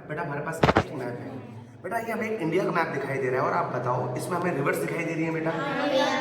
बेटा हमारे पास एक मैप है। बेटा ये हमें एक इंडिया का मैप दिखाई दे रहा है और आप बताओ इसमें हमें रिवर्स दिखाई दे रही है बेटा,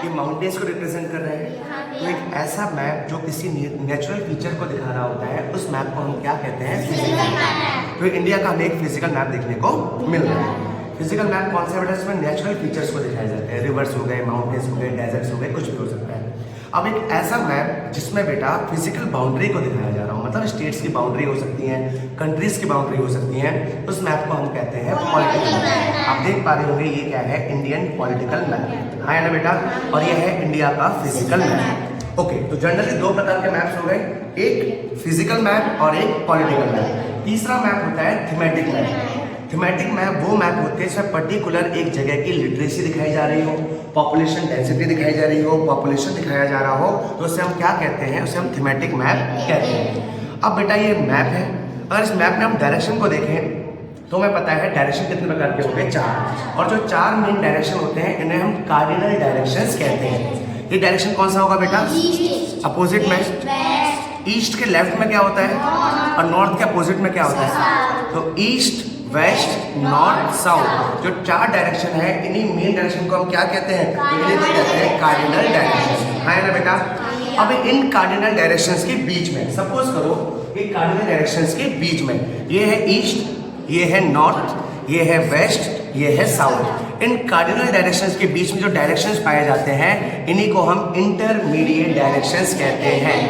ये माउंटेन्स को रिप्रेजेंट कर रहे हैं। तो एक ऐसा मैप जो किसी नेचुरल फीचर को दिखा रहा होता है उस मैप को हम क्या कहते हैं? Physical map. तो इंडिया का हमें एक फिजिकल मैप देखने को मिल रहा है। फिजिकल मैप कौन सा है बेटा? इसमें नेचुरल फीचर्स को दिखाए जाते हैं, रिवर्स हो गए, माउंटेन्स हो गए, डेजर्ट्स हो गए, कुछ भी हो सकता है। अब एक ऐसा मैप जिसमें बेटा फिजिकल बाउंड्री को दिखाया जा रहा हो, मतलब स्टेट्स की बाउंड्री हो सकती है, कंट्रीज की बाउंड्री हो सकती है, उस मैप को हम कहते हैं पॉलिटिकल मैप। आप देख पा रहे होंगे ये क्या है? Indian political map. हाँ है ना बेटा? और ये है इंडिया का फिजिकल मैप। ओके, तो जनरली दो प्रकार के मैप्स हो गए, एक फिजिकल मैप और एक पॉलिटिकल मैप। तीसरा मैप होता है थीमेटिक मैप। थीमेटिक मैप वो मैप होते हैं जिसमें पर्टिकुलर एक जगह की लिटरेसी दिखाई जा रही हो, पॉपुलेशन डेंसिटी दिखाई जा रही हो, पॉपुलेशन दिखाया जा रहा हो, तो उसे हम क्या कहते हैं? उसे हम थीमेटिक मैप कहते हैं। अब बेटा ये मैप है, अगर इस मैप में हम डायरेक्शन को देखें तो हमें पता है डायरेक्शन कितने प्रकार के होते हैं? 4। और जो 4 मेन डायरेक्शन होते हैं इन्हें हम कार्डिनल डायरेक्शंस कहते हैं। ये डायरेक्शन कौन सा होगा बेटा? अपोजिट में। ईस्ट के लेफ्ट में क्या होता है और नॉर्थ के अपोजिट में क्या होता है? तो ईस्ट, वेस्ट, नॉर्थ, साउथ, जो 4 डायरेक्शन है इन्हीं मेन डायरेक्शन को हम क्या कहते हैं? तो इन्हें तो कहते हैं कार्डिनल डायरेक्शन। हाँ है ना बेटा? अब इन कार्डिनल डायरेक्शंस के बीच में सपोज करो ये कार्डिनल डायरेक्शंस के बीच में ये है ईस्ट, ये है नॉर्थ, ये है वेस्ट, ये है साउथ। इन कार्डिनल डायरेक्शंस के बीच में जो डायरेक्शंस पाए जाते हैं इन्हीं को हम इंटरमीडिएट डायरेक्शंस कहते हैं।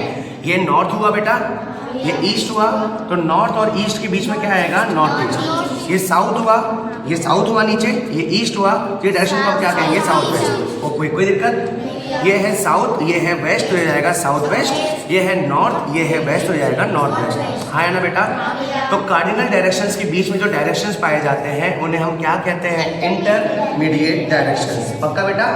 ये नॉर्थ हुआ बेटा, ये ईस्ट हुआ, तो नॉर्थ और ईस्ट के बीच में क्या आएगा? North east. ये साउथ हुआ, ये साउथ हुआ नीचे, ये ईस्ट हुआ, ये डायरेक्शन को हम क्या कहेंगे? South west. और कोई दिक्कत? ये है साउथ, ये है वेस्ट, तो ये जाएगा साउथ वेस्ट, ये है नॉर्थ, ये है वेस्ट, तो ये जाएगा नॉर्थ वेस्ट। हाँ है ना बेटा? तो कार्डिनल डायरेक्शंस के बीच में जो डायरेक्शंस पाए जाते हैं उन्हें हम क्या कहते हैं? Intermediate directions. पक्का बेटा?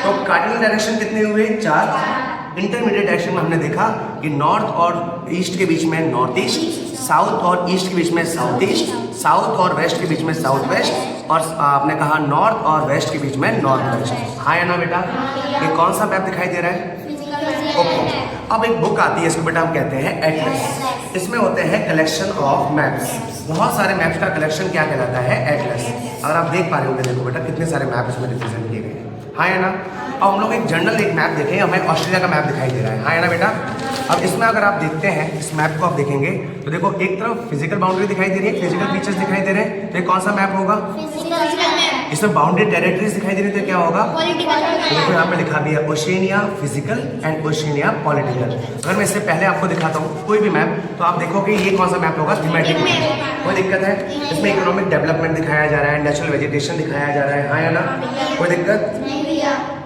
तो कार्डिनल डायरेक्शन कितने हुए? 4। इंटरमीडिएट डायरेक्शन में हमने देखा कि नॉर्थ और ईस्ट के बीच में नॉर्थ ईस्ट, साउथ और ईस्ट के बीच में साउथ ईस्ट, साउथ और वेस्ट के बीच में साउथ वेस्ट, और आपने कहा नॉर्थ और वेस्ट के बीच में नॉर्थ वेस्ट। हाँ है ना बेटा? ये कौन सा मैप दिखाई दे रहा है? ओके, अब एक बुक आती है, इसको बेटा हम कहते हैं एटलस। इसमें होते हैं कलेक्शन ऑफ मैप्स, बहुत सारे मैप्स का कलेक्शन क्या कहलाता है? एटलस। अगर आप देख पा रहे होंगे, देखो बेटा कितने सारे मैप इसमें रिप्रेजेंट किए गए हैं। हाँ है ना? अब हम लोग एक जनरल एक मैप देखें, हमें ऑस्ट्रेलिया का मैप दिखाई दे रहा है। हाँ है ना बेटा? अब इसमें अगर आप देखते हैं, इस मैप को आप देखेंगे तो देखो एक तरफ फिजिकल बाउंड्री दिखाई दे रही है, फिजिकल फीचर्स दिखाई दे रहे हैं, तो ये कौन सा मैप होगा? इसमें बाउंड्री टेरिटरीज दिखाई दे रही है, तो क्या होगा? तो देखो यहाँ पे लिखा भी है Oceania physical and Oceania political. अगर मैं इससे पहले आपको दिखाता हूँ कोई भी मैप तो आप देखोगे ये कौन सा मैप होगा? Thematic map. कोई दिक्कत है? इसमें इकोनॉमिक डेवलपमेंट दिखाया जा रहा है, नेचुरल वेजिटेशन दिखाया जा रहा है। हाँ या ना? कोई दिक्कत?